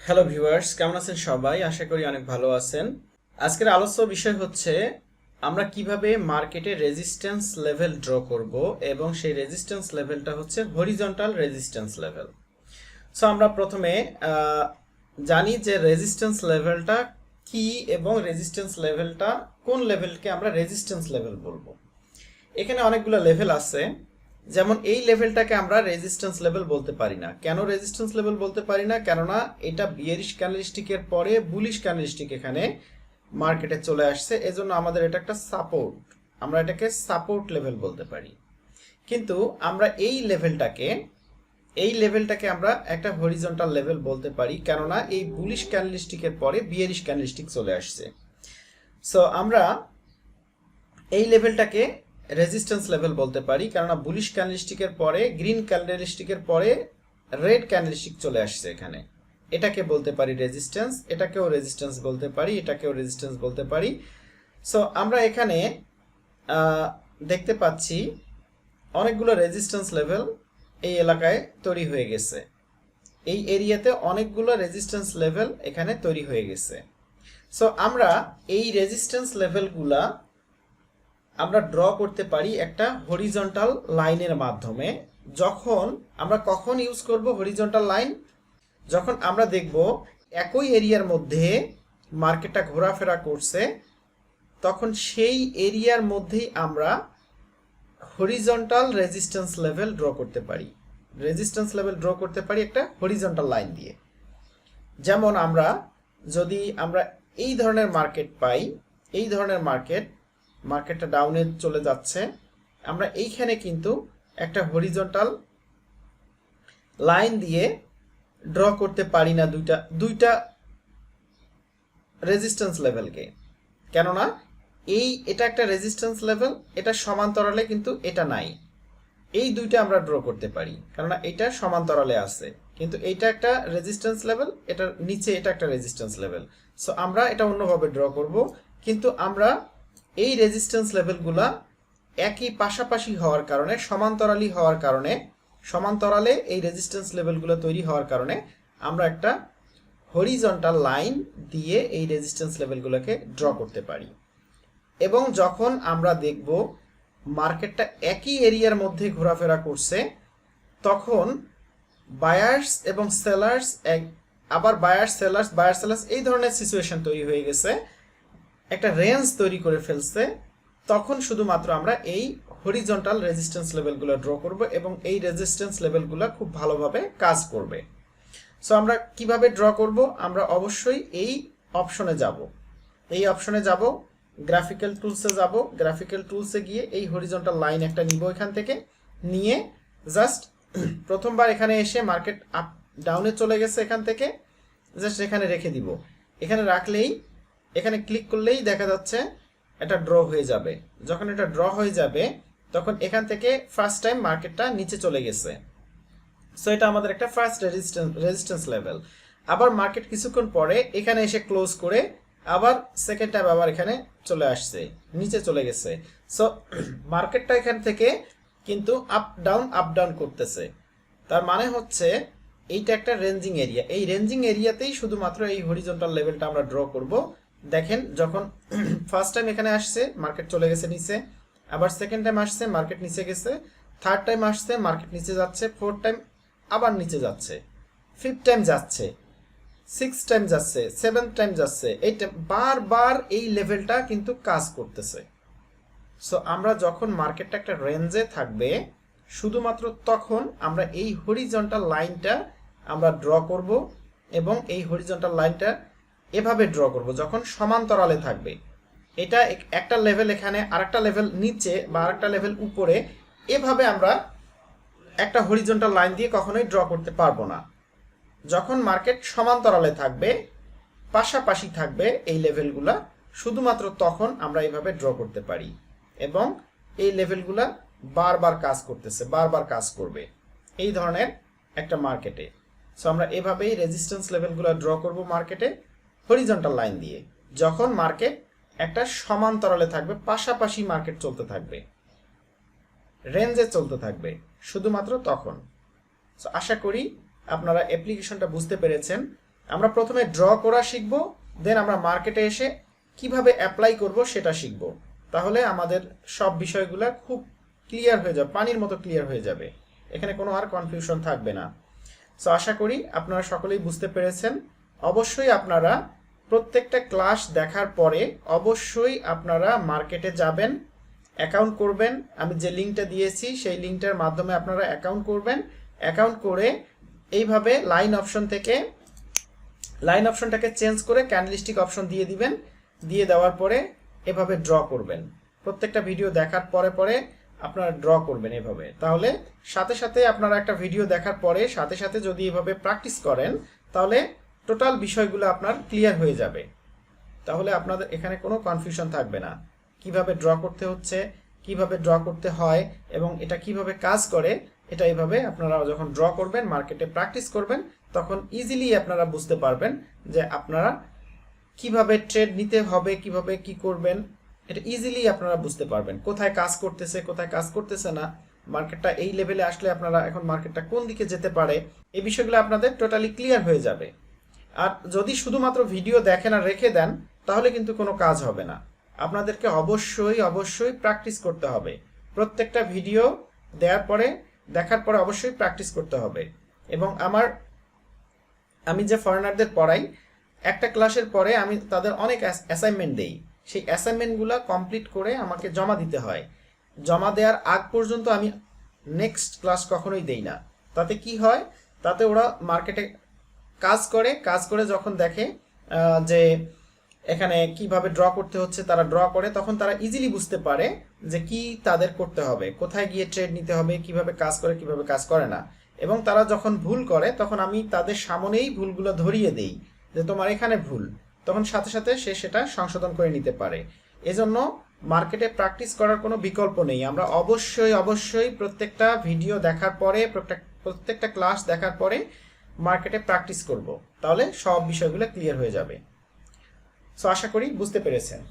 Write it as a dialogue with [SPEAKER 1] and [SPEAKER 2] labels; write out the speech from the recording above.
[SPEAKER 1] Hello viewers, কেমন আছেন সবাই? আশা করি অনেক ভালো আছেন। আজকের আলোচ্য বিষয় হচ্ছে আমরা কিভাবে মার্কেটে রেজিস্ট্যান্স লেভেল ড্র করব এবং সেই রেজিস্ট্যান্স লেভেলটা হচ্ছে হরিজন্টাল রেজিস্ট্যান্স লেভেল। সো আমরা প্রথমে জানি যে রেজিস্ট্যান্স লেভেলটা কি এবং রেজিস্ট্যান্স লেভেলটা কোন লেভেলকে আমরা রেজিস্ট্যান্স লেভেল বলবো। এখানে অনেকগুলো লেভেল আছে। যেমন এই লেভেলটাকে আমরা রেজিস্ট্যান্স লেভেল বলতে পারি না। কেন রেজিস্ট্যান্স লেভেল বলতে পারি না? কেননা এটা বিয়ারিশ ক্যান্ডেলস্টিকের পরে বুলিশ ক্যান্ডেলস্টিক এখানে মার্কেটে চলে আসছে, এজন্য আমাদের এটা একটা সাপোর্ট, আমরা এটাকে সাপোর্ট লেভেল বলতে পারি। কিন্তু আমরা এই লেভেলটাকে আমরা একটা হরিজন্টাল লেভেল বলতে পারি, কেননা এই বুলিশ ক্যান্ডেলস্টিকের পরে বিয়ারিশ ক্যান্ডেলস্টিক চলে আসছে। সো আমরা এই লেভেলটাকে রেজিস্ট্যান্স লেভেল বলতে পারি, কেননা বুলিশ ক্যান্ডেলস্টিকের পরে গ্রিন ক্যান্ডেলস্টিকের পরে রেড ক্যান্ডেলস্টিক চলে আসছে এখানে। এটাকে বলতে পারি রেজিস্ট্যান্স, এটাকেও রেজিস্ট্যান্স বলতে পারি, এটাকেও রেজিস্ট্যান্স বলতে পারি। সো আমরা এখানে দেখতে পাচ্ছি অনেকগুলো রেজিস্ট্যান্স লেভেল এই এলাকায় তৈরি হয়ে গেছে। এই এরিয়াতে অনেকগুলো রেজিস্ট্যান্স লেভেল এখানে তৈরি হয়ে গেছে। সো আমরা এই রেজিস্ট্যান্স লেভেলগুলা আমরা ড্র করতে পারি একটা হরিজন্টাল লাইনের মাধ্যমে। কখন ইউজ করব হরিজন্টাল লাইন? যখন আমরা দেখব একই এরিয়ার মধ্যে মার্কেটটা ঘোরাফেরা করছে, তখন সেই এরিয়ার মধ্যেই আমরা হরিজন্টাল রেজিস্ট্যান্স লেভেল ড্র করতে পারি। রেজিস্ট্যান্স লেভেল ড্র করতে পারি একটা হরিজন্টাল লাইন দিয়ে। যেমন যদি আমরা এই ধরনের মার্কেট পাই, এই ধরনের মার্কেটটা ডাউনে চলে যাচ্ছে, আমরা এইখানে কিন্তু একটা হরিজন্টাল লাইন দিয়ে ড্র করতে পারি না দুইটা রেজিস্ট্যান্স লেভেলকে। কেননা এটা একটা রেজিস্ট্যান্স লেভেল, এটা সমান্তরালে কিন্তু এটা নাই। এই দুইটা আমরা ড্র করতে পারি, কেননা এটা সমান্তরালে আছে, কিন্তু এইটা একটা রেজিস্ট্যান্স লেভেল, এটার নিচে এটা একটা রেজিস্ট্যান্স লেভেল। সো আমরা এটা অন্যভাবে ড্র করব, কিন্তু আমরা এই রেজিস্ট্যান্স লেভেলগুলা একই পাশাপাশি হওয়ার কারণে, সমান্তরালি হওয়ার কারণে, সমান্তরালে এই রেজিস্ট্যান্স লেভেলগুলো তৈরি হওয়ার কারণে আমরা একটা হরিজন্টাল লাইন দিয়ে এই রেজিস্ট্যান্স লেভেলগুলোকে ড্র করতে পারি। এবং যখন আমরা দেখব মার্কেটটা একই এরিয়ার মধ্যে ঘোরাফেরা করছে, তখন বায়ার্স এবং সেলার্স আবার বায়ার সেলার্স এই ধরনের সিচুয়েশন তৈরি হয়ে গেছে, একটা রেঞ্জ তৈরি করে ফেলছে, তখন শুধুমাত্র আমরা এই হরিজন্টাল রেজিস্ট্যান্স লেভেলগুলো ড্র করব এবং এই রেজিস্ট্যান্স লেভেলগুলো খুব ভালোভাবে কাজ করবে। সো আমরা কিভাবে ড্র করব? আমরা অবশ্যই এই অপশনে যাব, গ্রাফিক্যাল টুলসে যাব। গ্রাফিক্যাল টুলসে গিয়ে এই হরিজন্টাল লাইন একটা নিব, এখান থেকে নিয়ে জাস্ট প্রথমবার এখানে এসে মার্কেট আপ ডাউনে চলে গেছে, এখান থেকে জাস্ট এখানে রেখে দিব। এখানে রাখলেই, এখানে ক্লিক করলেই দেখা যাচ্ছে এটা ড্র হয়ে যাবে। যখন এটা ড্র হয়ে যাবে, তখন এখান থেকে ফার্স্ট টাইম মার্কেটটা নিচে চলে গেছে। সো এটা আমাদের একটা ফার্স্ট রেজিস্ট্যান্স লেভেল। আবার মার্কেট কিছুক্ষণ পরে এখানে এসে ক্লোজ করে আবার সেকেন্ড টাইম আবার এখানে চলে আসছে, নিচে চলে গেছে। সো মার্কেটটা এখান থেকে কিন্তু আপ ডাউন করতেছে। তার মানে হচ্ছে এইটা একটা রেঞ্জিং এরিয়া। এই রেঞ্জিং এরিয়াতেই শুধুমাত্র এই হরিজন্টাল লেভেলটা আমরা ড্র করব। দেখেন, যখন ফার্স্ট টাইম এখানে আসছে মার্কেট চলে গেছে নিচে, আবার সেকেন্ড টাইম আসছে মার্কেট নিচে গেছে, থার্ড টাইম আসছে মার্কেট নিচে যাচ্ছে, ফোর্থ টাইম আবার নিচে যাচ্ছে, ফিফথ টাইম যাচ্ছে, সিক্স টাইম যাচ্ছে, সেভেন্থ টাইম যাচ্ছে। এইটা বারবার এই লেভেলটা কিন্তু কাজ করতেছে। সো আমরা যখন মার্কেটটা একটা রেঞ্জে থাকবে, শুধুমাত্র তখন আমরা এই হরিজন্টাল লাইনটা আমরা ড্র করব, এবং এই হরিজন্টাল লাইনটা এভাবে ড্র করব যখন সমান্তরালে থাকবে। এটা একটা লেভেল এখানে, আরেকটা লেভেল নিচে বা আরেকটা লেভেল উপরে, এভাবে আমরা একটা হরিজন্টাল লাইন দিয়ে কখনোই ড্র করতে পারবো না। যখন মার্কেট সমান্তরালে থাকবে, পাশাপাশি থাকবে এই লেভেলগুলা, শুধুমাত্র তখন আমরা এইভাবে ড্র করতে পারি, এবং এই লেভেলগুলা বারবার কাজ করতেছে, বারবার কাজ করবে এই ধরনের একটা মার্কেটে। সো আমরা এভাবেই রেজিস্ট্যান্স লেভেলগুলো ড্র করব মার্কেটে হরিজন্টাল লাইন দিয়ে, যখন মার্কেট একটা সমান্তরালে থাকবে, পাশাপাশি মার্কেট চলতে থাকবে, রেঞ্জে চলতে থাকবে, শুধুমাত্র তখন। সো আশা করি আপনারা অ্যাপ্লিকেশনটা বুঝতে পেরেছেন। আমরা প্রথমে ড্র করা শিখব, দেন আমরা মার্কেটে এসে কিভাবে অ্যাপ্লাই করব সেটা শিখব। তাহলে আমাদের সব বিষয়গুলো খুব ক্লিয়ার হয়ে যাবে, পানির মতো ক্লিয়ার হয়ে যাবে, এখানে কোনো আর কনফিউশন থাকবে না। সো আশা করি আপনারা সকলেই বুঝতে পেরেছেন। অবশ্যই আপনারা প্রত্যেকটা ক্লাস দেখার পরে অবশ্যই আপনারা মার্কেটে যাবেন, অ্যাকাউন্ট করবেন। আমি যে লিঙ্কটা দিয়েছি সেই লিঙ্কটার মাধ্যমে আপনারা অ্যাকাউন্ট করবেন। অ্যাকাউন্ট করে এইভাবে লাইন অপশনটাকে চেঞ্জ করে ক্যান্ডেলস্টিক অপশন দিয়ে দিবেন। দিয়ে দেওয়ার পরে এভাবে ড্র করবেন। প্রত্যেকটা ভিডিও দেখার পরে পরে আপনারা ড্র করবেন এভাবে। তাহলে সাথে সাথে আপনারা একটা ভিডিও দেখার পরে সাথে সাথে যদি এভাবে প্র্যাকটিস করেন তাহলে টোটাল বিষয়গুলো আপনার ক্লিয়ার হয়ে যাবে। তাহলে আপনাদের এখানে কোনো কনফিউশন থাকবে না, কিভাবে ড্র করতে হচ্ছে, কিভাবে ড্র করতে হয় এবং এটা কিভাবে কাজ করে। এটা এইভাবে আপনারা যখন ড্র করবেন, মার্কেটে প্র্যাকটিস করবেন, তখন ইজিলি আপনারা বুঝতে পারবেন যে আপনারা কিভাবে ট্রেড নিতে হবে, কিভাবে কি করবেন। এটা ইজিলি আপনারা বুঝতে পারবেন কোথায় কাজ করতেছে, কোথায় কাজ করতেছে না, মার্কেটটা এই লেভেলে আসলে আপনারা এখন মার্কেটটা কোন দিকে যেতে পারে, এই বিষয়গুলো আপনাদের টোটালি ক্লিয়ার হয়ে যাবে। আর যদি শুধুমাত্র ভিডিও দেখেন আর রেখে দেন তাহলে কিন্তু কোনো কাজ হবে না। আপনাদেরকে অবশ্যই অবশ্যই প্র্যাকটিস করতে হবে। প্রত্যেকটা ভিডিও দেখার পরে অবশ্যই প্র্যাকটিস করতে হবে। এবং আমি যে ফরেনারদের পড়াই, একটা ক্লাসের পরে আমি তাদের অনেক অ্যাসাইনমেন্ট দেই। সেই অ্যাসাইনমেন্টগুলো কমপ্লিট করে আমাকে জমা দিতে হয়। জমা দেওয়ার আগ পর্যন্ত আমি নেক্সট ক্লাস কখনোই দেই না। তাতে কি হয়, তাতে ওরা মার্কেটে কাজ করে যখন দেখে যে এখানে কিভাবে ড্র করতে হচ্ছে, তারা ড্র করে, তখন তারা ইজিলি বুঝতে পারে যে কি তাদের করতে হবে, কোথায় গিয়ে ট্রেড নিতে হবে, কিভাবে কাজ করে কিভাবে কাজ করে না। এবং তারা যখন ভুল করে তখন আমি তাদের সামনেই ভুলগুলো ধরিয়ে দেই যে তোমার এখানে ভুল, তখন সাথে সাথে সে সেটা সংশোধন করে নিতে পারে। এজন্য মার্কেটে প্র্যাকটিস করার কোনো বিকল্প নেই। আমরা অবশ্যই অবশ্যই প্রত্যেকটা ভিডিও দেখার পরে, প্রত্যেকটা ক্লাস দেখার পরে মার্কেটে প্র্যাকটিস করব, তাহলে সব বিষয়গুলো ক্লিয়ার হয়ে যাবে। সো আশা করি বুঝতে পেরেছেন।